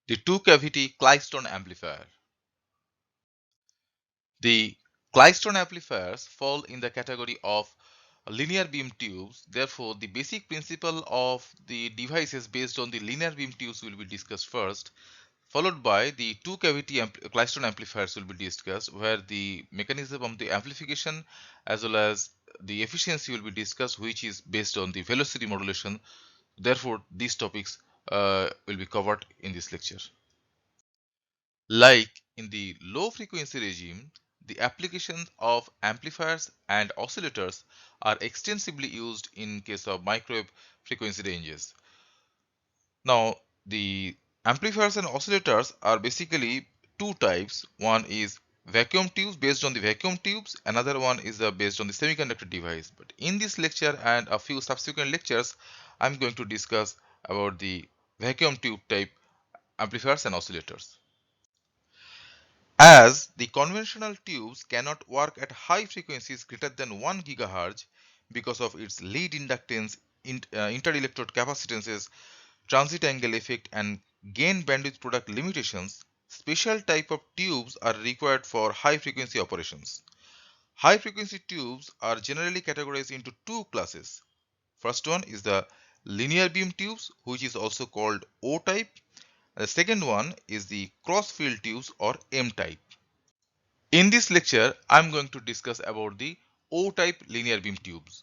The two-cavity Klystron amplifier. The Klystron amplifiers fall in the category of linear beam tubes. Therefore, the basic principle of the devices based on the linear beam tubes will be discussed first, followed by the two-cavity Klystron amplifiers will be discussed, where the mechanism of the amplification as well as the efficiency will be discussed, which is based on the velocity modulation. Therefore, these topics will be covered in this lecture. Like in the low frequency regime, the applications of amplifiers and oscillators are extensively used in case of microwave frequency ranges. Now, the amplifiers and oscillators are basically two types. One is vacuum tubes based on the vacuum tubes, another one is based on the semiconductor device. But in this lecture and a few subsequent lectures, I'm going to discuss about the vacuum tube type amplifiers and oscillators. As the conventional tubes cannot work at high frequencies greater than 1 GHz because of its lead inductance, inter-electrode capacitances, transit angle effect, and gain bandwidth product limitations, special type of tubes are required for high frequency operations. High frequency tubes are generally categorized into two classes. First one is the linear beam tubes, which is also called O type. The second one is the cross field tubes or M type. In this lecture, I am going to discuss about the O-type linear beam tubes.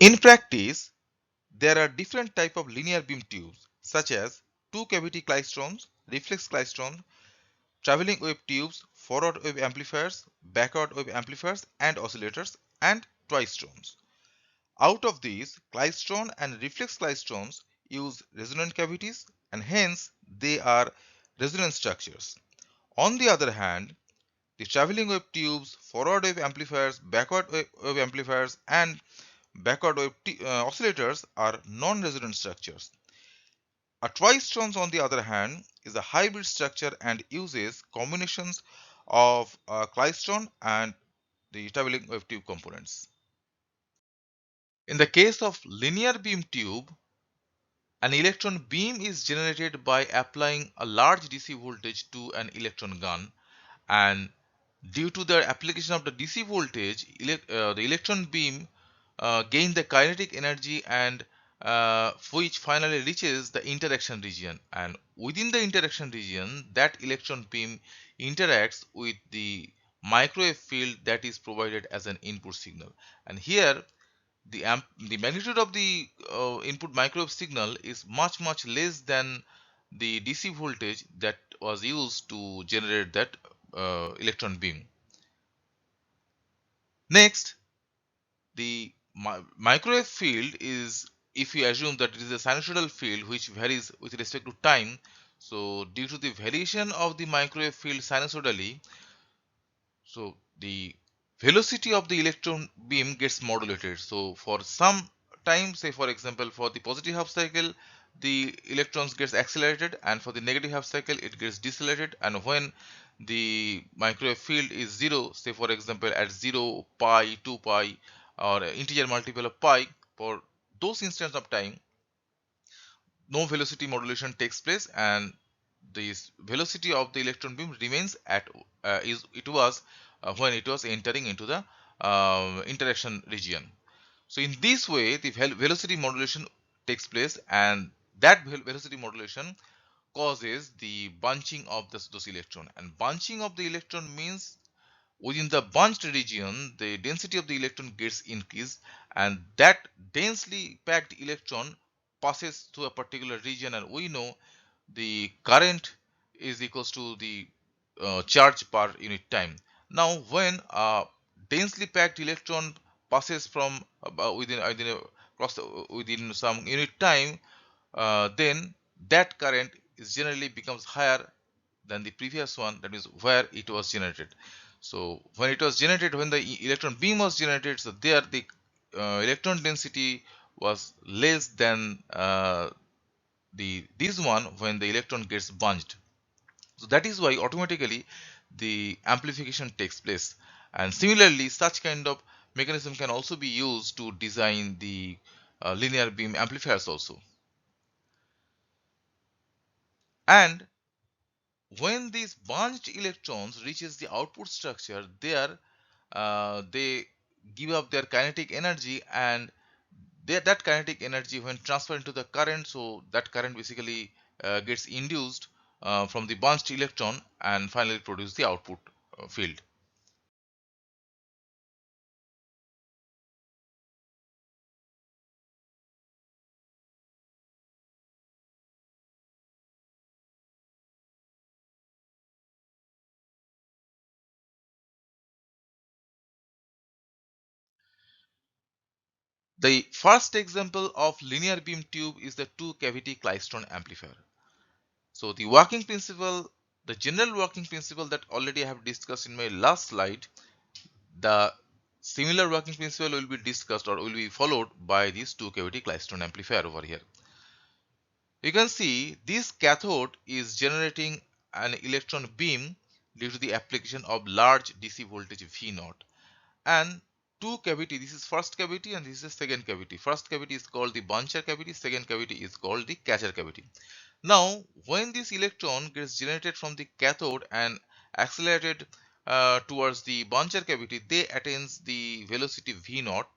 In practice, there are different types of linear beam tubes such as two-cavity klystrons, reflex klystron, traveling wave tubes, forward wave amplifiers, backward wave amplifiers and oscillators, and twistrons. Out of these, klystron and reflex klystrons use resonant cavities and hence they are resonant structures. On the other hand, the traveling wave tubes, forward wave amplifiers, backward wave amplifiers, and backward wave oscillators are non-resonant structures. A twistron, on the other hand, is a hybrid structure and uses combinations of klystron and the traveling wave tube components. In the case of linear beam tube, an electron beam is generated by applying a large DC voltage to an electron gun, and due to the application of the DC voltage, the electron beam gain the kinetic energy and which finally reaches the interaction region, and within the interaction region that electron beam interacts with the microwave field that is provided as an input signal. And here the magnitude of the input microwave signal is much less than the DC voltage that was used to generate that electron beam. Next, the microwave field is, if you assume that it is a sinusoidal field which varies with respect to time, so due to the variation of the microwave field sinusoidally, so the velocity of the electron beam gets modulated. So for some time, say for example for the positive half cycle, the electrons gets accelerated, and for the negative half cycle it gets decelerated. And when the microwave field is zero, say for example at 0, pi, 2 pi, or integer multiple of pi, for those instants of time no velocity modulation takes place, and the velocity of the electron beam remains at is it was when it was entering into the interaction region. So in this way the velocity modulation takes place, and that velocity modulation causes the bunching of those electron, and bunching of the electron means within the bunched region the density of the electron gets increased, and that densely packed electron passes through a particular region, and we know the current is equals to the charge per unit time. Now when a densely packed electron passes from within some unit time, then that current is generally becomes higher than the previous one, that is where it was generated. So when it was generated, when the electron beam was generated, so there the electron density was less than the this one when the electron gets bunched. So that is why automatically the amplification takes place, and similarly such kind of mechanism can also be used to design the linear beam amplifiers also. And when these bunched electrons reaches the output structure, they give up their kinetic energy, and that kinetic energy when transferred into the current, so that current basically gets induced from the bunched electron and finally produce the output field. The first example of linear beam tube is the two cavity klystron amplifier. So the general working principle that already I have discussed in my last slide, the similar working principle will be discussed or will be followed by this two cavity klystron amplifier over here. You can see this cathode is generating an electron beam due to the application of large DC voltage V naught, and two cavity, this is first cavity and this is second cavity. First cavity is called the buncher cavity, second cavity is called the catcher cavity. Now when this electron gets generated from the cathode and accelerated towards the buncher cavity, they attains the velocity V naught,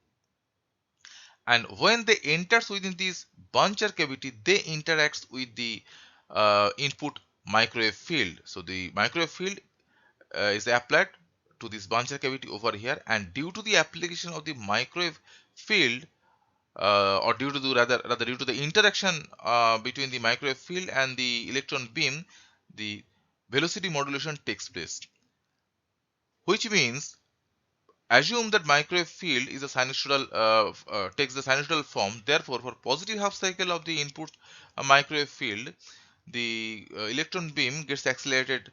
and when they enters within this buncher cavity, they interacts with the input microwave field. So the microwave field is applied to this buncher cavity over here, and due to the application of the microwave field, or due to the rather due to the interaction between the microwave field and the electron beam, the velocity modulation takes place, which means assume that microwave field is a sinusoidal takes the sinusoidal form. Therefore, for positive half cycle of the input microwave field, the electron beam gets accelerated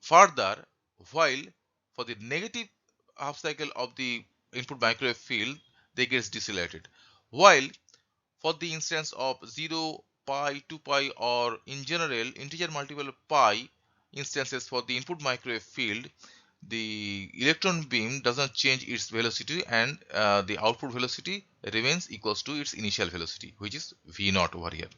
further, while for the negative half cycle of the input microwave field, they gets decelerated. While for the instance of 0, pi, 2 pi, or in general integer multiple of pi instances for the input microwave field, the electron beam doesn't change its velocity, and the output velocity remains equals to its initial velocity, which is v naught over here.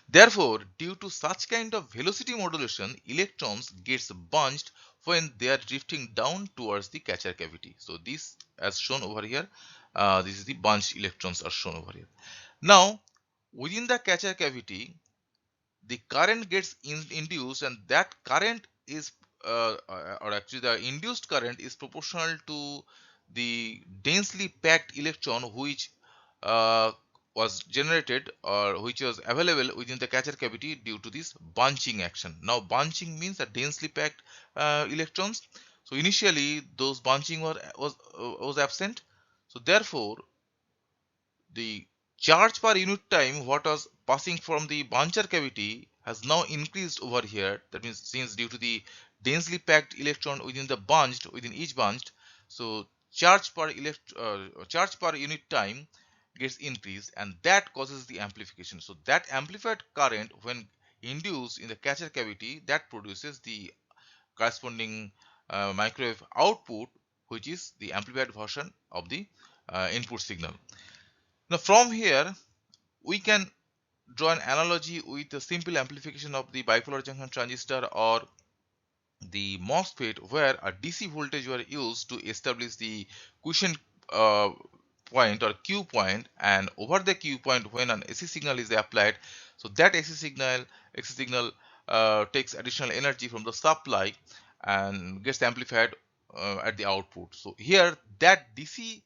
Therefore, due to such kind of velocity modulation, electrons gets bunched when they are drifting down towards the catcher cavity. So this, as shown over here, this is the bunched electrons are shown over here. Now within the catcher cavity, the current gets induced, and that current is or actually the induced current is proportional to the densely packed electron which uh, was generated or which was available within the catcher cavity due to this bunching action. Now bunching means a densely packed electrons. So initially those bunching was absent. So therefore the charge per unit time what was passing from the buncher cavity has now increased over here. That means since due to the densely packed electron within each bunched, so charge per unit time gets increased, and that causes the amplification. So that amplified current when induced in the catcher cavity, that produces the corresponding microwave output, which is the amplified version of the input signal. Now from here we can draw an analogy with the simple amplification of the bipolar junction transistor or the MOSFET, where a DC voltage were used to establish the quiescent uh, point or Q point, and over the Q point when an AC signal is applied, so that AC signal takes additional energy from the supply and gets amplified at the output. So here that DC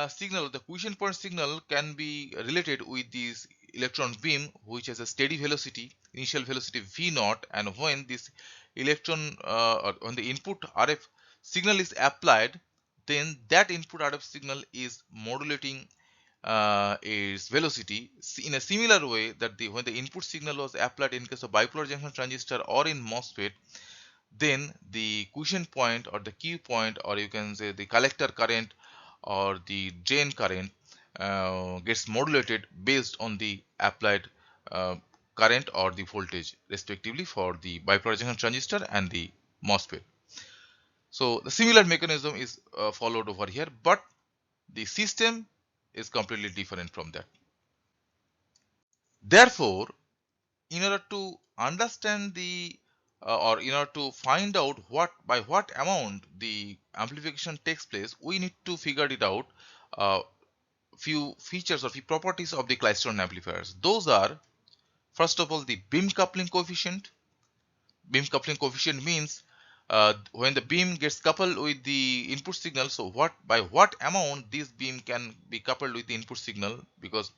signal, the quiescent point signal, can be related with this electron beam which has a steady velocity, initial velocity v naught, and when this electron or when the input RF signal is applied, then that input RF signal is modulating its velocity in a similar way that when the input signal was applied in case of bipolar junction transistor or in MOSFET, then the quiescent point or the Q point, or you can say the collector current or the drain current, gets modulated based on the applied uh, current or the voltage respectively for the bipolar junction transistor and the MOSFET. So the similar mechanism is followed over here, but the system is completely different from that. Therefore, in order to understand the or in order to find out by what amount the amplification takes place, we need to figure it out. Few features or few properties of the klystron amplifiers. Those are, first of all, the beam coupling coefficient. Beam coupling coefficient means when the beam gets coupled with the input signal, so by what amount this beam can be coupled with the input signal, because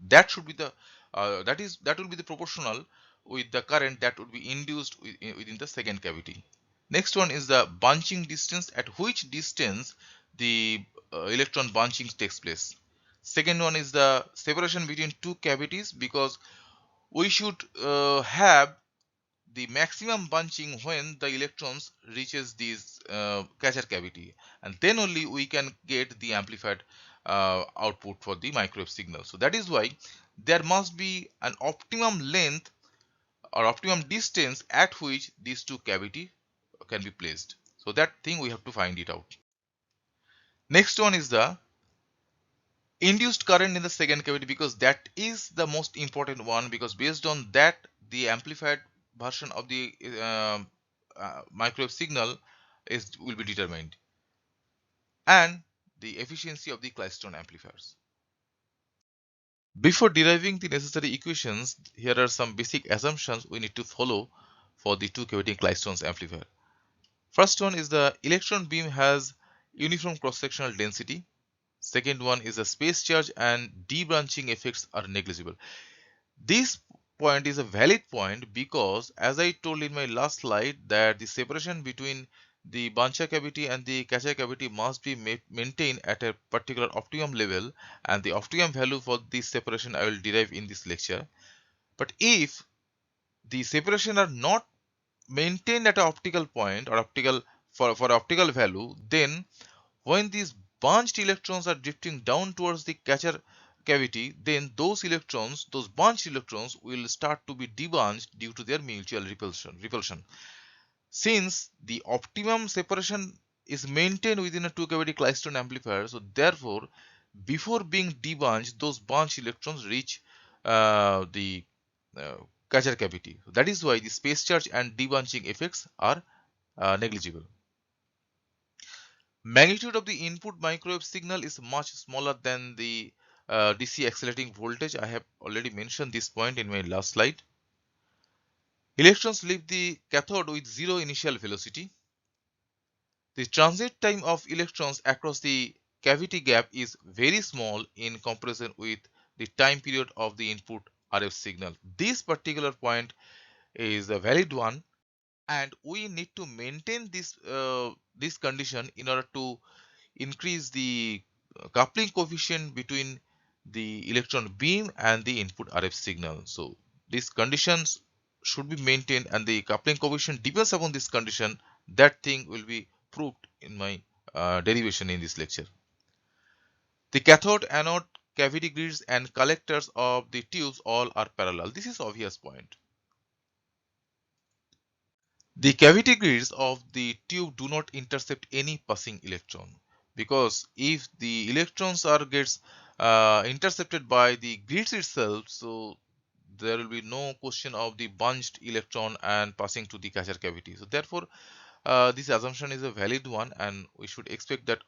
that should be the that will be the proportional with the current that would be induced within the second cavity. Next one is the bunching distance, at which distance the electron bunching takes place. Second one is the separation between two cavities, because we should have the maximum bunching when the electrons reaches this catcher cavity, and then only we can get the amplified output for the microwave signal. So that is why there must be an optimum length or optimum distance at which these two cavity can be placed. So that thing we have to find it out. Next one is the induced current in the second cavity, because that is the most important one, because based on that the amplified version of the microwave signal will be determined, and the efficiency of the klystron amplifiers. Before deriving the necessary equations, here are some basic assumptions we need to follow for the two cavity klystron amplifier. First one is the electron beam has uniform cross-sectional density. Second one is the space charge and debranching effects are negligible. This point is a valid point because, as I told in my last slide, that the separation between the buncher cavity and the catcher cavity must be maintained at a particular optimum level, and the optimum value for this separation I will derive in this lecture. But if the separation are not maintained at an optical point or for optical value, then when these bunched electrons are drifting down towards the catcher cavity, then those bunched electrons will start to be debunched due to their mutual repulsion. Since the optimum separation is maintained within a two cavity klystron amplifier, so therefore before being debunched, those bunched electrons reach the uh, catcher cavity. So that is why the space charge and debunching effects are negligible. Magnitude of the input microwave signal is much smaller than the DC accelerating voltage. I have already mentioned this point in my last slide. Electrons leave the cathode with zero initial velocity. The transit time of electrons across the cavity gap is very small in comparison with the time period of the input RF signal. This particular point is a valid one, and we need to maintain this condition in order to increase the coupling coefficient between the electron beam and the input RF signal. So these conditions should be maintained, and the coupling coefficient depends upon this condition. That thing will be proved in my derivation in this lecture. The cathode, anode, cavity grids and collectors of the tubes all are parallel. This is obvious point. The cavity grids of the tube do not intercept any passing electron, because if the electrons are gets intercepted by the grids itself, so there will be no question of the bunched electron and passing to the catcher cavity. So therefore, this assumption is a valid one, and we should expect that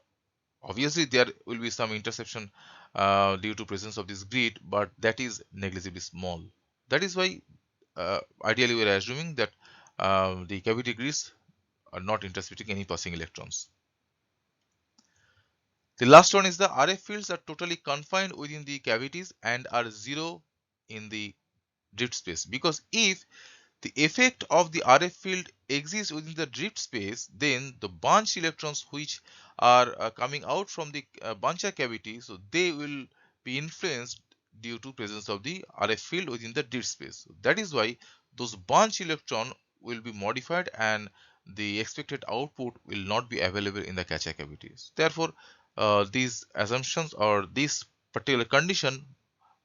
obviously there will be some interception due to presence of this grid, but that is negligibly small. That is why ideally we are assuming that the cavity grids are not intercepting any passing electrons. The last one is the RF fields are totally confined within the cavities and are zero in the drift space, because if the effect of the RF field exists within the drift space, then the bunched electrons which are coming out from the buncher cavity, so they will be influenced due to presence of the RF field within the drift space. So that is why those bunched electron will be modified and the expected output will not be available in the catcher cavities. Therefore, these assumptions or this particular condition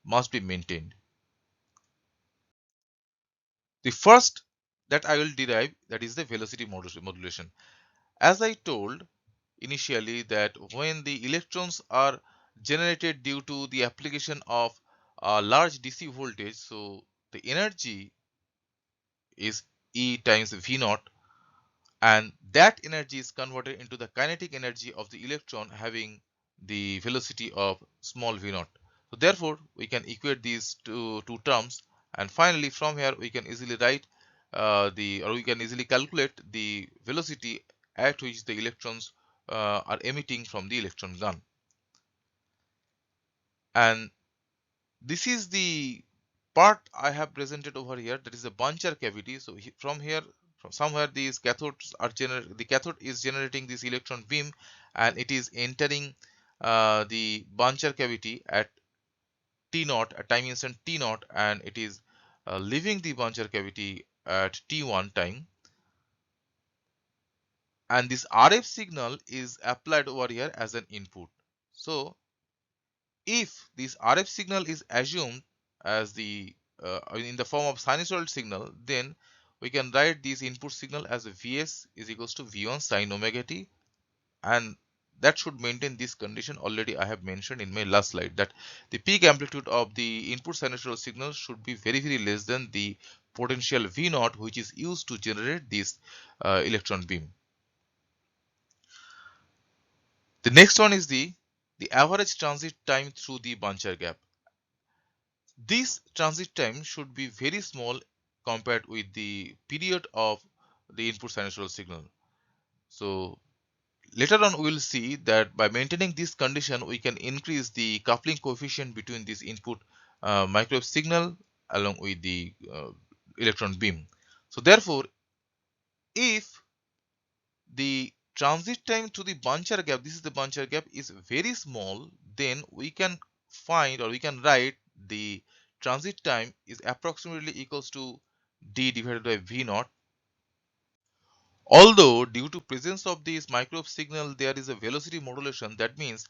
must be maintained. The first that I will derive, that is the velocity modulation. As I told initially, that when the electrons are generated due to the application of a large DC voltage, so the energy is E times V naught, and that energy is converted into the kinetic energy of the electron having the velocity of small v naught. So therefore we can equate these two terms, and finally from here we can easily write we can easily calculate the velocity at which the electrons are emitting from the electron gun. And this is the part I have presented over here, that is the Buncher cavity. So from here, from somewhere these cathodes are the cathode is generating this electron beam, and it is entering the Buncher cavity at T naught, at time instant T naught, and it is leaving the Buncher cavity at T1 time. And this RF signal is applied over here as an input. So if this RF signal is assumed as the in the form of sinusoidal signal, then we can write this input signal as Vs is equals to V1 sin omega t, and that should maintain this condition already I have mentioned in my last slide, that the peak amplitude of the input sinusoidal signal should be very less than the potential V naught which is used to generate this electron beam. The next one is the average transit time through the Buncher gap. This transit time should be very small compared with the period of the input sinusoidal signal. So later on we will see that by maintaining this condition we can increase the coupling coefficient between this input microwave signal along with the electron beam. So therefore, if the transit time to the Buncher gap, this is the Buncher gap, is very small, then we can find, or we can write, the transit time is approximately equals to d divided by v naught. Although due to presence of this microwave signal there is a velocity modulation, that means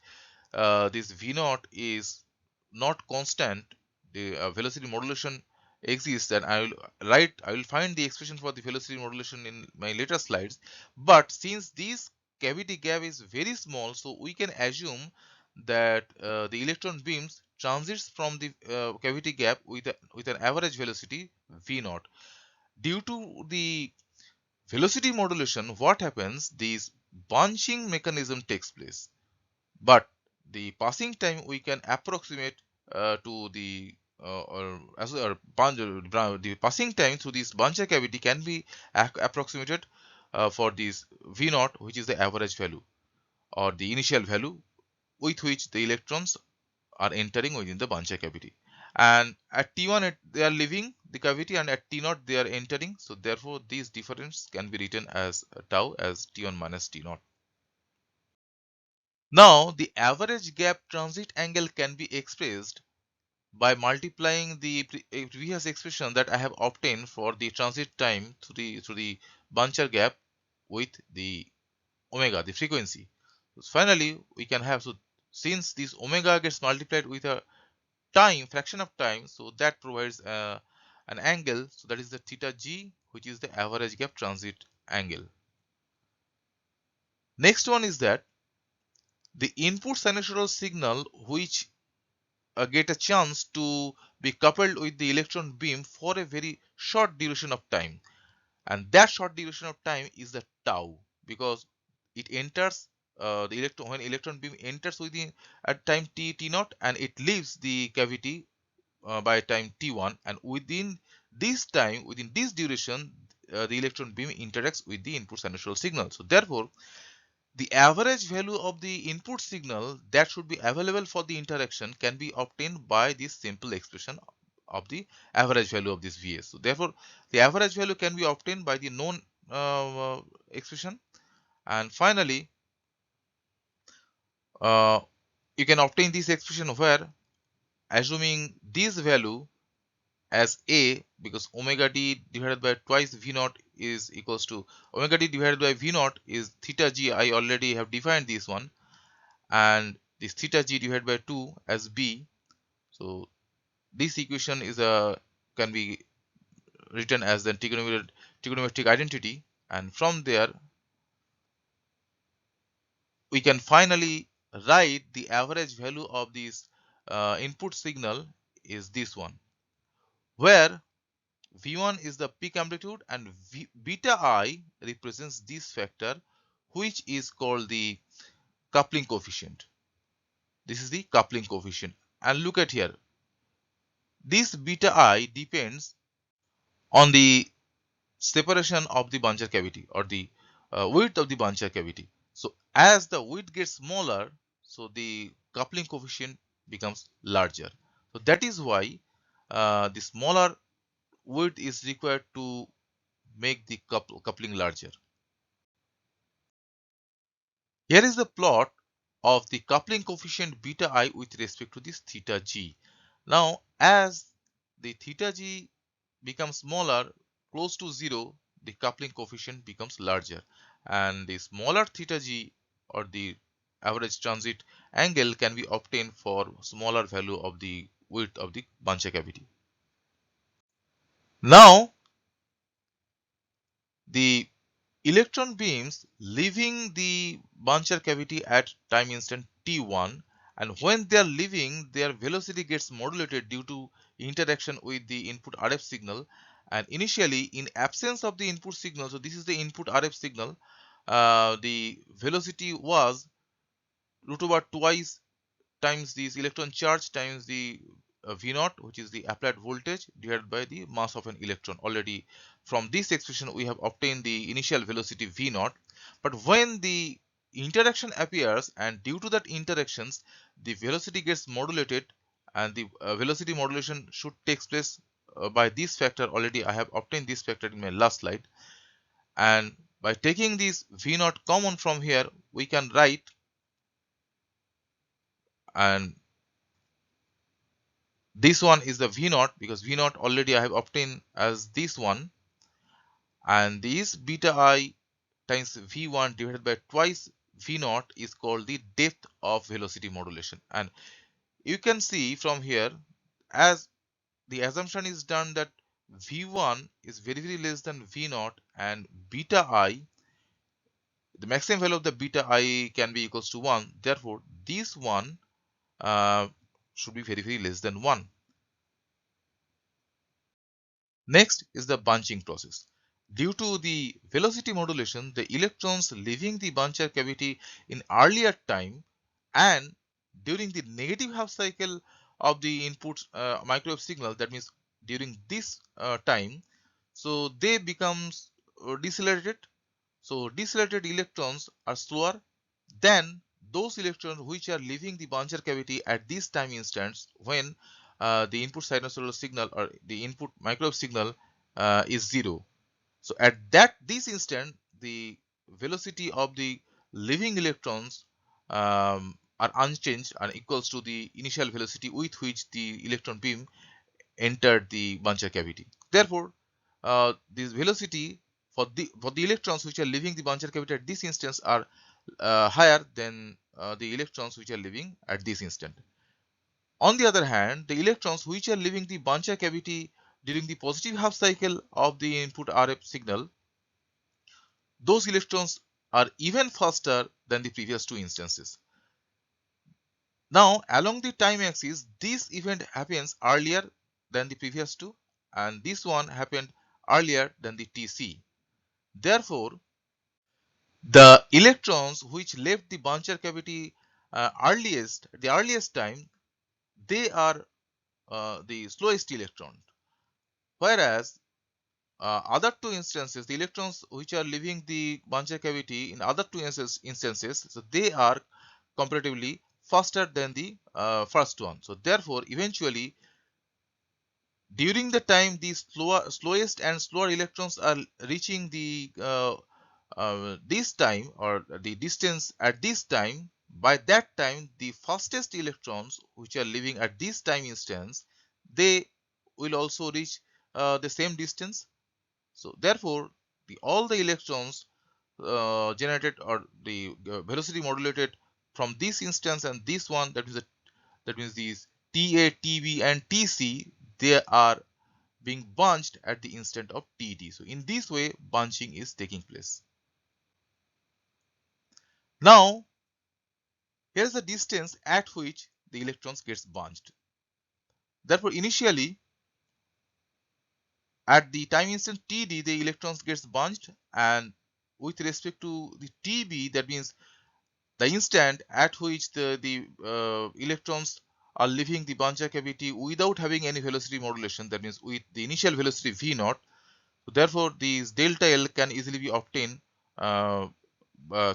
this v naught is not constant, the velocity modulation exists, and I will find the expression for the velocity modulation in my later slides. But since this cavity gap is very small, so we can assume that the electron beams transits from the cavity gap with an average velocity v naught. Due to the velocity modulation, what happens, this bunching mechanism takes place, but the passing time we can approximate to the or as or the passing time through this Buncher cavity can be approximated for this v naught, which is the average value or the initial value with which the electrons are entering within the Buncher cavity. And at T1 they are leaving the cavity, and at T naught they are entering. So therefore this difference can be written as tau as T1 minus T naught. Now the average gap transit angle can be expressed by multiplying the previous expression that I have obtained for the transit time through the Buncher gap with the omega, the frequency. So finally we can have, so since this omega gets multiplied with a time, fraction of time, so that provides an angle, so that is the theta g, which is the average gap transit angle. Next one is that the input sinusoidal signal which get a chance to be coupled with the electron beam for a very short duration of time, and that short duration of time is the tau, because it enters the electron, when electron beam enters within at time t naught, and it leaves the cavity by time t1, and within this time, within this duration, the electron beam interacts with the input sinusoidal signal. So therefore the average value of the input signal that should be available for the interaction can be obtained by this simple expression of the average value of this Vs. So therefore the average value can be obtained by the known expression, and finally uh, you can obtain this expression where, assuming this value as A, because omega d divided by twice V naught is equals to omega d divided by V naught is theta g. I already have defined this one, and this theta g divided by 2 as B. So this equation is a can be written as the trigonometric identity, and from there we can finally write the average value of this input signal is this one, where V1 is the peak amplitude and beta I represents this factor, which is called the coupling coefficient. This is the coupling coefficient. And look at here. This beta I depends on the separation of the Buncher cavity or the width of the Buncher cavity. So as the width gets smaller, so the coupling coefficient becomes larger. So that is why the smaller width is required to make the coupling larger. Here is the plot of the coupling coefficient beta I with respect to this theta g. Now as the theta g becomes smaller, close to 0, the coupling coefficient becomes larger, and the smaller theta g or the average transit angle can be obtained for smaller value of the width of the Buncher cavity. Now the electron beams leaving the Buncher cavity at time instant t1, and when they are leaving, their velocity gets modulated due to interaction with the input RF signal. And initially, in absence of the input signal, so this is the input RF signal, the velocity was root over twice times this electron charge times the V naught, which is the applied voltage, divided by the mass of an electron. Already from this expression we have obtained the initial velocity V naught. But when the interaction appears, and due to that interactions, the velocity gets modulated, and the velocity modulation should take place by this factor. Already I have obtained this factor in my last slide, and by taking this V naught common from here, we can write, and this one is the V naught, because V naught already I have obtained as this one, and this beta I times V1 divided by twice V naught is called the depth of velocity modulation. And you can see from here, as the assumption is done that V1 is very less than V naught, and beta I, the maximum value of the beta I can be equals to 1. Therefore this one should be very less than 1. Next is the bunching process. Due to the velocity modulation, the electrons leaving the Buncher cavity in earlier time and during the negative half cycle of the input microwave signal, that means during this time, so they becomes decelerated. So decelerated electrons are slower than those electrons which are leaving the Buncher cavity at this time instance when the input sinusoidal signal or the input microwave signal is 0. So at this instant, the velocity of the leaving electrons are unchanged and equals to the initial velocity with which the electron beam entered the Buncher cavity. Therefore, this velocity for the electrons which are leaving the Buncher cavity at this instance are higher than the electrons which are leaving at this instant. On the other hand, the electrons which are leaving the Buncher cavity during the positive half cycle of the input RF signal, those electrons are even faster than the previous two instances. Now, along the time axis, this event happens earlier than the previous two, and this one happened earlier than the TC. Therefore, the electrons which left the Buncher cavity the earliest time, they are the slowest electron, whereas other two instances, the electrons which are leaving the Buncher cavity in other two instances, so they are comparatively faster than the first one. So therefore, eventually, during the time these slowest and slower electrons are reaching the this time or the distance at this time, by that time the fastest electrons which are leaving at this time instance, they will also reach the same distance. So therefore, all the electrons generated or the velocity modulated from this instance and this one, that means these TA, TB, and TC, they are being bunched at the instant of TD. So in this way, bunching is taking place. Now, here's the distance at which the electrons gets bunched. Therefore, initially, at the time instant Td, the electrons gets bunched, and with respect to the Tb, that means the instant at which the electrons are leaving the buncher cavity without having any velocity modulation, that means with the initial velocity v naught. So therefore, this delta L can easily be obtained uh,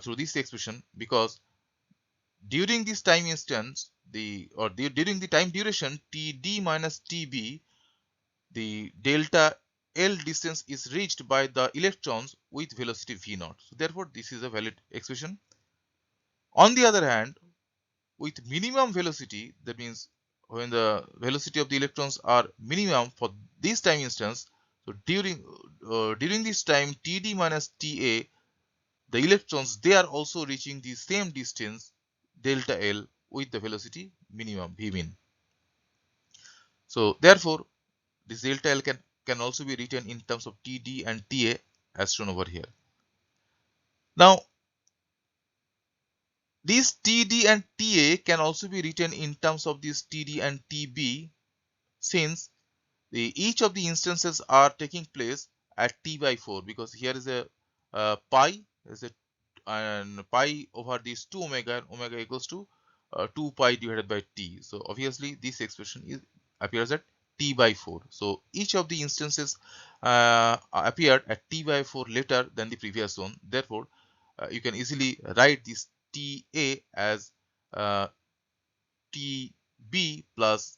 through this expression, because during this time instance, during the time duration Td minus Tb, the delta L distance is reached by the electrons with velocity v naught. So therefore, this is a valid expression. On the other hand, with minimum velocity, that means when the velocity of the electrons are minimum for this time instance, so during this time Td minus Ta, the electrons, they are also reaching the same distance delta L with the velocity minimum v min. So therefore, this delta L can also be written in terms of Td and Ta as shown over here. Now, these Td and Ta can also be written in terms of this Td and Tb, since each of the instances are taking place at t by 4, because here is a pi, is a and pi over this 2 omega, and omega equals to 2 pi divided by t. So obviously this expression appears at t by 4. So each of the instances appeared at t by 4 later than the previous one. Therefore, you can easily write this Ta as Tb plus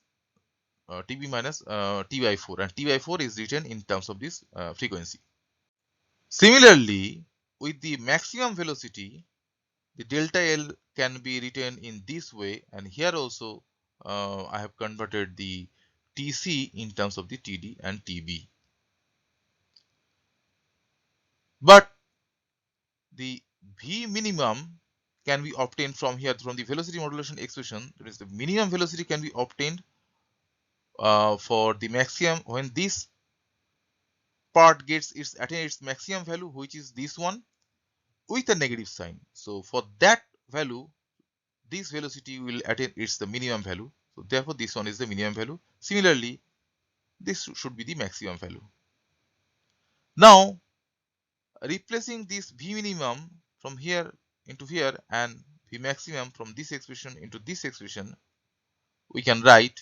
Tb minus T by 4, and T by 4 is written in terms of this frequency. Similarly, with the maximum velocity, the delta L can be written in this way, and here also I have converted the Tc in terms of the Td and Tb. But the V minimum can be obtained from here, from the velocity modulation expression. That is, the minimum velocity can be obtained for the maximum when this part gets attain its maximum value, which is this one, with a negative sign. So for that value, this velocity will attain its the minimum value. So therefore, this one is the minimum value. Similarly, this should be the maximum value. Now, replacing this V minimum from here into here and V maximum from this expression into this expression, we can write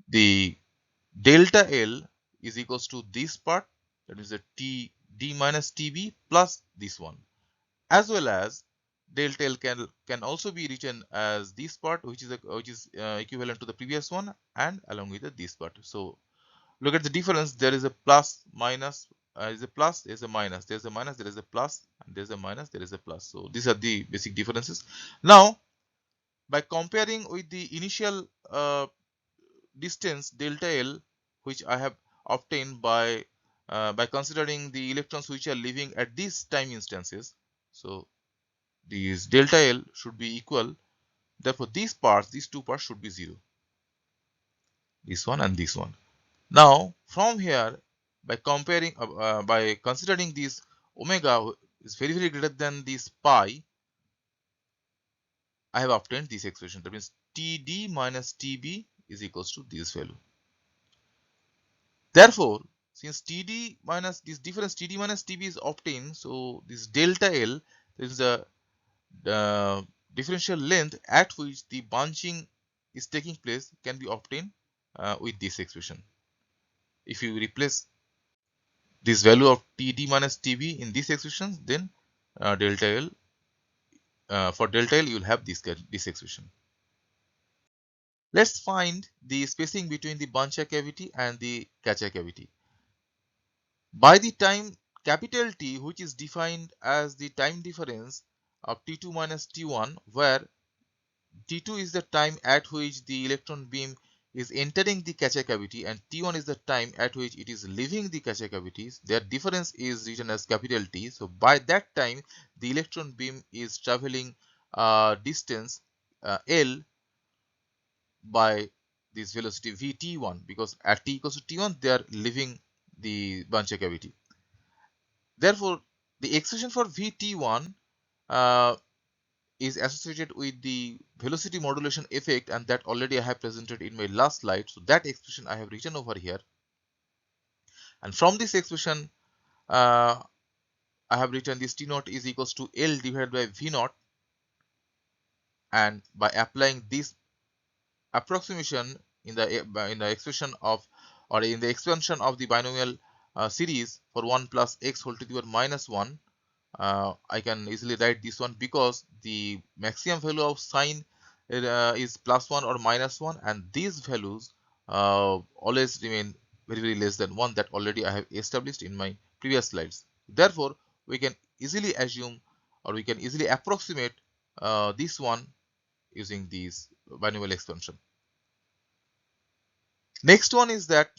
the delta L is equals to this part, that is the Td minus Tb plus this one, as well as delta L can also be written as this part, which is equivalent to the previous one, and along with this part. So look at the difference. There is a plus, minus, is a plus, there is a minus, there is a minus, there is a plus, and there is a minus, there is a plus. So these are the basic differences. Now, by comparing with the initial distance delta L, which I have obtained by considering the electrons which are leaving at these time instances, so these delta L should be equal. Therefore, these two parts should be 0. This one and this one. Now, from here, by comparing, by considering this omega is very, very greater than this pi, I have obtained this expression. That means Td minus Tb is equals to this value. Therefore, since Td minus this difference Td minus Tb is obtained, so this delta L is the differential length at which the bunching is taking place can be obtained with this expression. If you replace this value of Td minus Tb in this expression, then delta L, for delta L you will have this expression. Let's find the spacing between the buncher cavity and the catcher cavity. By the time capital T, which is defined as the time difference of T2 minus T1, where T2 is the time at which the electron beam is entering the catcher cavity and T1 is the time at which it is leaving the catcher cavities. Their difference is written as capital T. So by that time, the electron beam is traveling distance L by this velocity Vt1, because at t equals to T1, they are leaving the buncher cavity. Therefore, the expression for Vt1 is associated with the velocity modulation effect, and that already I have presented in my last slide. So that expression I have written over here, and from this expression I have written this T naught is equals to L divided by V naught, and by applying this approximation in the expression of, or in the expansion of the binomial series for 1 plus x whole to the power minus 1, I can easily write this one because the maximum value of sine is plus 1 or minus 1, and these values always remain very less than 1, that already I have established in my previous slides. Therefore, we can easily assume, or we can easily approximate this one using this binomial expansion. Next one is that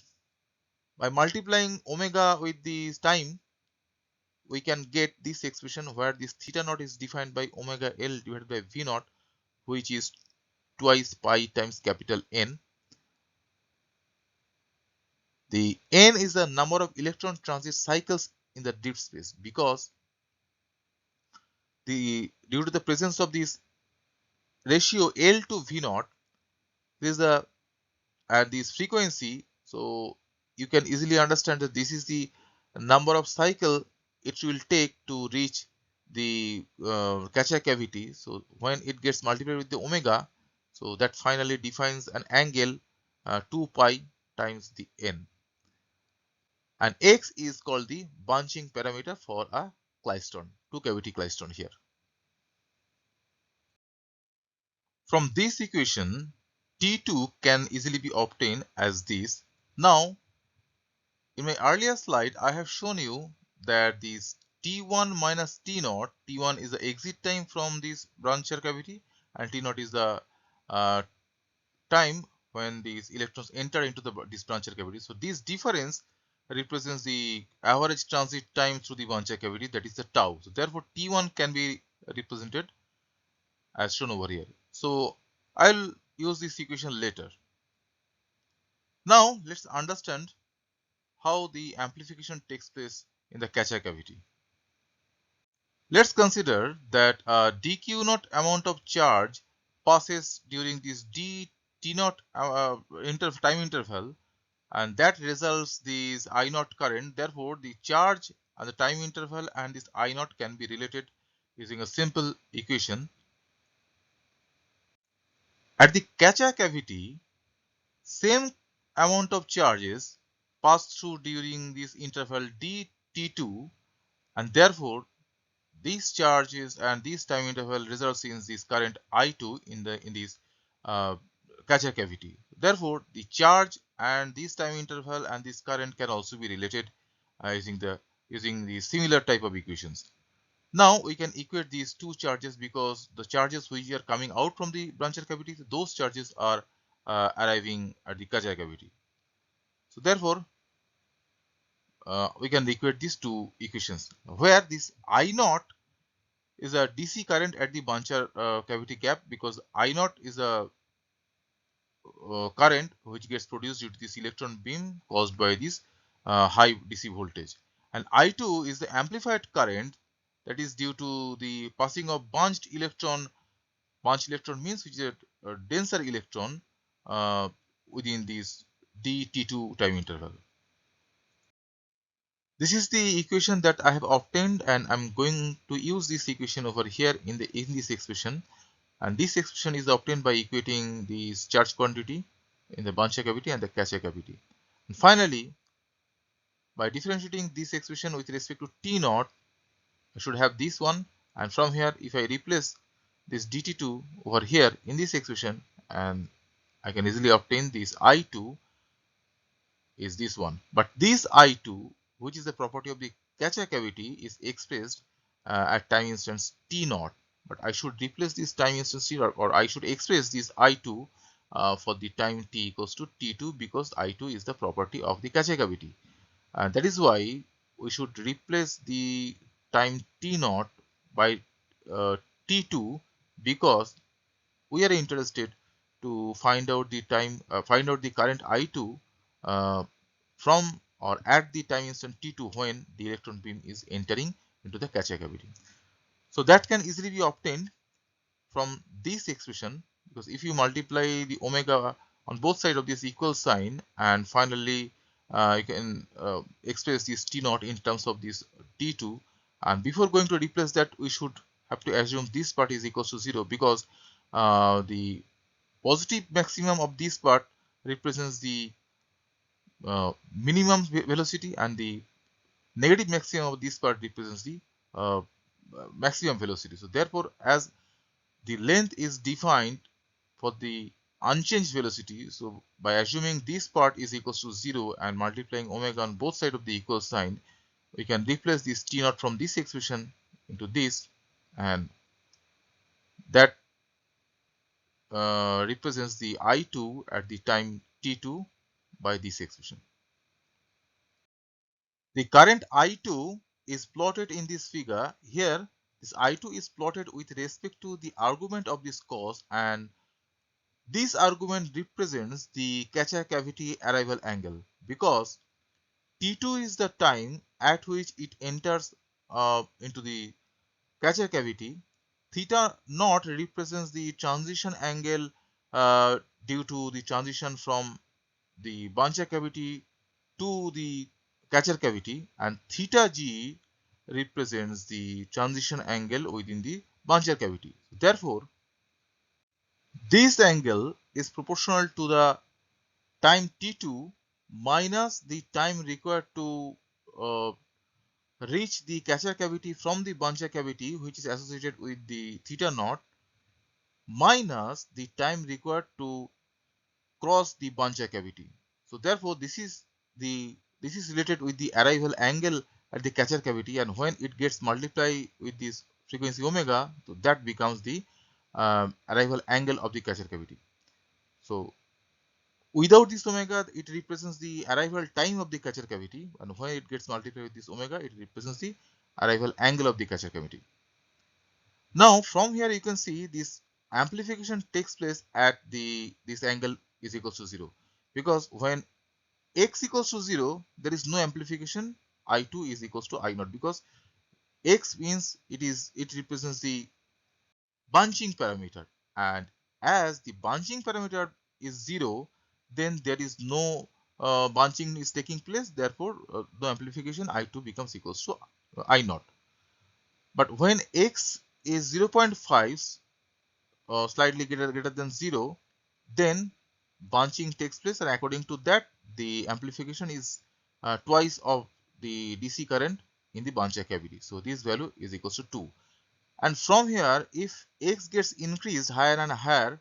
by multiplying omega with the time, we can get this expression where this theta naught is defined by omega L divided by V naught, which is twice pi times capital N. The N is the number of electron transit cycles in the drift space, because due to the presence of this ratio L to V naught, this is the and this frequency, so you can easily understand that this is the number of cycle it will take to reach the Catcher cavity. So when it gets multiplied with the omega, so that finally defines an angle 2 pi times the n, and x is called the bunching parameter for a klystron, two cavity klystron here. From this equation, T2 can easily be obtained as this. Now, in my earlier slide, I have shown you that this T1 minus T naught, T1 is the exit time from this brancher cavity, and T naught is the uh, time when these electrons enter into this brancher cavity. So this difference represents the average transit time through the brancher cavity, that is the tau. So therefore, T1 can be represented as shown over here. So I'll use this equation later. Now let's understand how the amplification takes place in the Catcher cavity. Let's consider that a dq naught amount of charge passes during this d t naught time interval, and that results this I naught current. Therefore, the charge and the time interval and this I naught can be related using a simple equation. At the Catcher cavity, same amount of charges pass through during this interval dt2, and therefore these charges and this time interval results in this current I2 in this Catcher cavity. Therefore, the charge and this time interval and this current can also be related using the similar type of equations. Now we can equate these two charges, because the charges which are coming out from the brancher cavity, those charges are arriving at the Catcher cavity. So therefore, we can equate these two equations, where this I naught is a DC current at the brancher cavity cap, because I naught is a current which gets produced due to this electron beam caused by this high DC voltage, and I2 is the amplified current that is due to the passing of bunched electron. Bunched electron means which is a denser electron within this dt2 time interval. This is the equation that I have obtained, and I'm going to use this equation over here in this expression. And this expression is obtained by equating the charge quantity in the brancher cavity and the Catcher cavity. And finally, by differentiating this expression with respect to T naught, I should have this one. And from here, if I replace this dt2 over here in this expression, and I can easily obtain this I2 is this one. But this I2, which is the property of the Catcher cavity, is expressed at time instance T naught. But I should replace this time instance T, or I should express this I2 for the time t equals to T2, because I2 is the property of the Catcher cavity. And that is why we should replace the time T naught by T2, because we are interested to find out the current I2 from or at the time instant T2 when the electron beam is entering into the Catcher cavity. So that can easily be obtained from this expression, because if you multiply the omega on both sides of this equal sign, and finally you can express this T naught in terms of this T2, and before going to replace that, we should have to assume this part is equals to 0, because the positive maximum of this part represents the minimum velocity, and the negative maximum of this part represents the uh, maximum velocity. So therefore, as the length is defined for the unchanged velocity, so by assuming this part is equals to 0 and multiplying omega on both sides of the equal sign, we can replace this T naught from this expression into this, and that represents the I2 at the time T2 by this expression. The current I2 is plotted in this figure. Here, this I2 is plotted with respect to the argument of this cos, and this argument represents the catcher cavity arrival angle, because T2 is the time at which it enters into the catcher cavity. Theta naught represents the transition angle due to the transition from the Bancher cavity to the catcher cavity, and theta g represents the transition angle within the Bancher cavity. Therefore, this angle is proportional to the time t2 minus the time required to uh, reach the catcher cavity from the Bancher cavity, which is associated with the theta naught, minus the time required to cross the Bancher cavity. So therefore, this is related with the arrival angle at the catcher cavity, and when it gets multiplied with this frequency omega, so that becomes the arrival angle of the catcher cavity. So without this omega, it represents the arrival time of the catcher cavity, and when it gets multiplied with this omega, it represents the arrival angle of the catcher cavity. Now from here you can see this amplification takes place at the this angle is equals to 0, because when x equals to 0, there is no amplification. I2 is equals to I0, because x means it represents the bunching parameter, and as the bunching parameter is 0, then there is no bunching is taking place, therefore the amplification I2 becomes equals to I0. But when x is 0.5, slightly greater than 0, then bunching takes place, and according to that, the amplification is twice of the DC current in the Bancher cavity. So this value is equals to 2. And from here, if x gets increased higher and higher,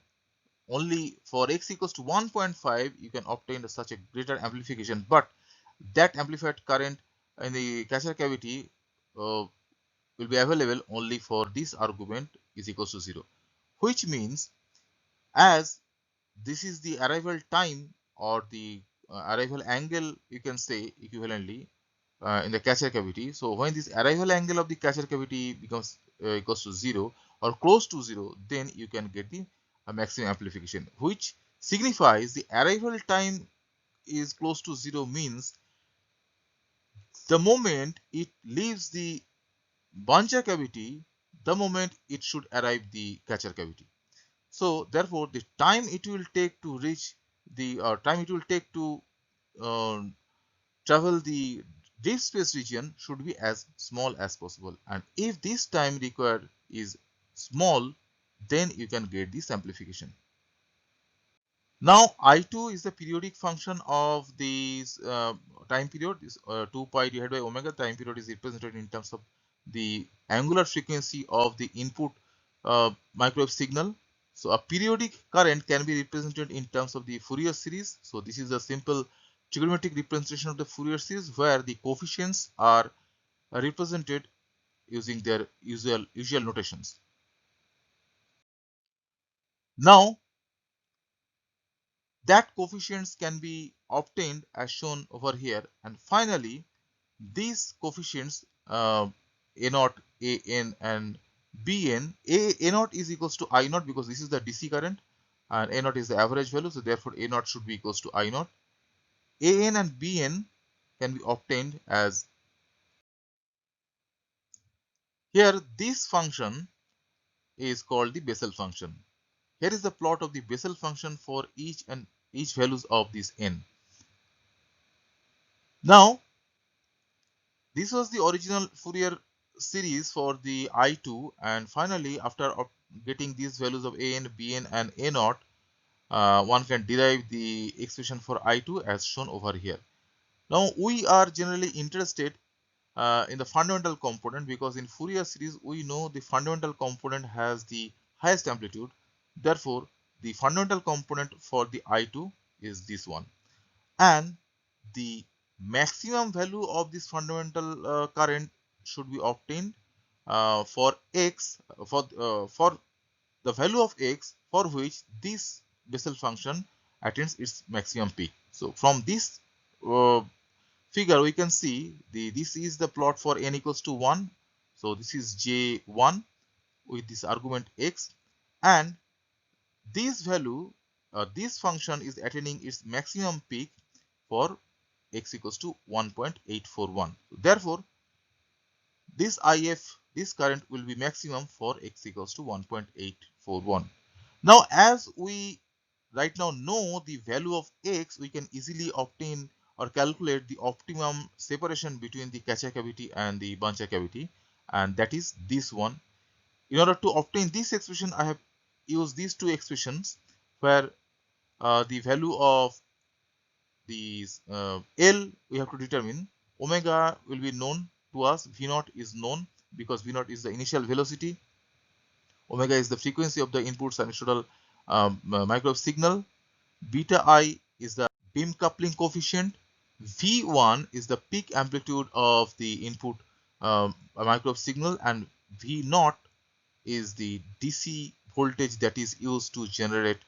only for x equals to 1.5, you can obtain such a greater amplification. But that amplified current in the catcher cavity will be available only for this argument is equals to 0, which means as this is the arrival time or the arrival angle, you can say equivalently in the catcher cavity. So when this arrival angle of the catcher cavity becomes equals to 0 or close to 0, then you can get the maximum amplification, which signifies the arrival time is close to 0, means the moment it leaves the Bancher cavity, the moment it should arrive the catcher cavity. So therefore, the time it will take to reach the time it will take to uh, travel the deep space region should be as small as possible. And if this time required is small, then you can get this amplification. Now I2 is the periodic function of this time period. This 2 pi divided by omega time period is represented in terms of the angular frequency of the input microwave signal. So a periodic current can be represented in terms of the Fourier series. So this is a simple trigonometric representation of the Fourier series, where the coefficients are represented using their usual notations. Now that coefficients can be obtained as shown over here, and finally these coefficients a naught, a n, and b n, a naught is equals to I naught, because this is the DC current, and a naught is the average value, so therefore a naught should be equals to I naught. A n and b n can be obtained as here. This function is called the Bessel function. Here is the plot of the Bessel function for each values of this n. Now, this was the original Fourier series for the I2, and finally after getting these values of an, bn and a naught, one can derive the expression for I2 as shown over here. Now we are generally interested in the fundamental component, because in Fourier series we know the fundamental component has the highest amplitude. Therefore, the fundamental component for the I2 is this one, and the maximum value of this fundamental current should be obtained for x for the value of x for which this Bessel function attains its maximum peak. So from this figure we can see this is the plot for n equals to 1. So this is J1 with this argument x, and this value this function is attaining its maximum peak for x equals to 1.841. Therefore, this IF, this current will be maximum for x equals to 1.841. Now, as we right now know the value of x, we can easily obtain or calculate the optimum separation between the Catcher cavity and the Buncher cavity, and that is this one. In order to obtain this expression, I have used these two expressions where the value of these L we have to determine. Omega will be known to us, V naught is known because V naught is the initial velocity, omega is the frequency of the input sinusoidal microwave signal, beta I is the beam coupling coefficient, V1 is the peak amplitude of the input microwave signal, and V naught is the DC voltage that is used to generate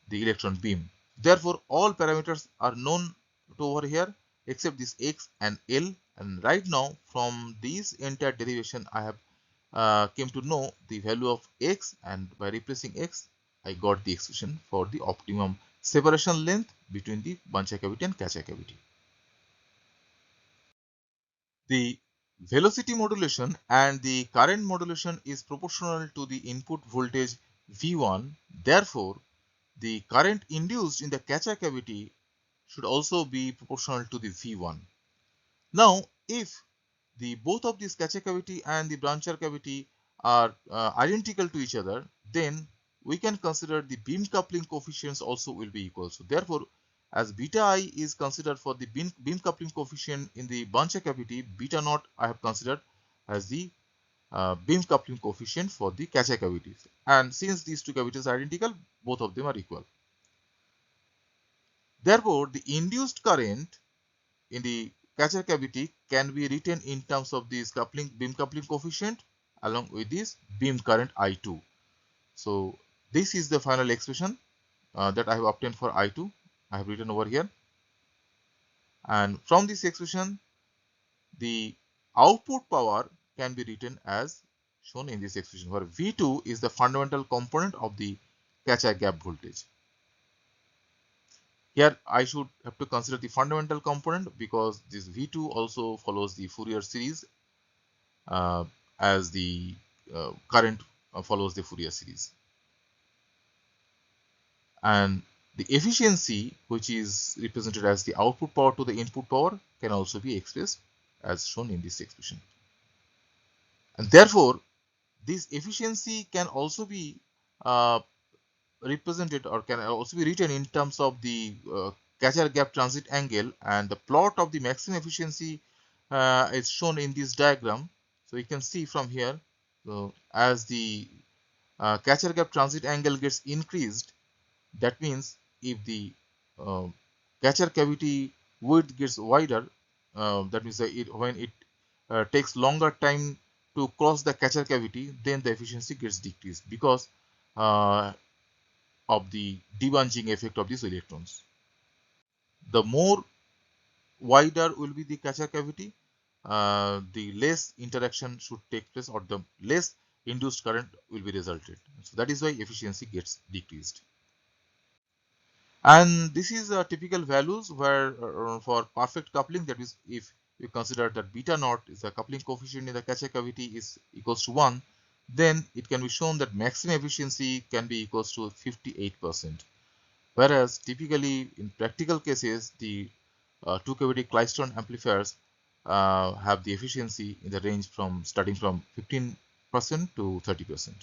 the electron beam. Therefore, all parameters are known to over here except this x and L, and right now from this entire derivation I have came to know the value of x, and by replacing x I got the expression for the optimum separation length between the Buncher cavity and Catcher cavity. The velocity modulation and the current modulation is proportional to the input voltage V1. Therefore, the current induced in the Catcher cavity should also be proportional to the V1. Now, if the both of this Catcher cavity and the Buncher cavity are identical to each other, then we can consider the beam coupling coefficients also will be equal. So therefore, as beta I is considered for the beam coupling coefficient in the Buncher cavity, beta naught I have considered as the beam coupling coefficient for the Catcher cavities. And since these two cavities are identical, both of them are equal. Therefore, the induced current in the Catcher cavity can be written in terms of this beam coupling coefficient along with this beam current I2. So this is the final expression that I have obtained for I2. I have written over here, and from this expression the output power can be written as shown in this expression, where V2 is the fundamental component of the Catcher gap voltage. Here I should have to consider the fundamental component because this V2 also follows the Fourier series as the current follows the Fourier series. And the efficiency, which is represented as the output power to the input power, can also be expressed as shown in this expression. And therefore, this efficiency can also be represented or can also be written in terms of the Catcher gap transit angle, and the plot of the maximum efficiency is shown in this diagram. So you can see from here, so as the Catcher gap transit angle gets increased, that means if the Catcher cavity width gets wider, that means when it takes longer time to cross the Catcher cavity, then the efficiency gets decreased because of the debunging effect of these electrons. The more wider will be the Catcher cavity, the less interaction should take place, or the less induced current will be resulted. So that is why efficiency gets decreased. And this is typical values where for perfect coupling, that is if you consider that beta naught is the coupling coefficient in the Catcher cavity is equals to 1, then it can be shown that maximum efficiency can be equals to 58%. Whereas typically in practical cases, the two cavity klystron amplifiers have the efficiency in the range from starting from 15% to 30%.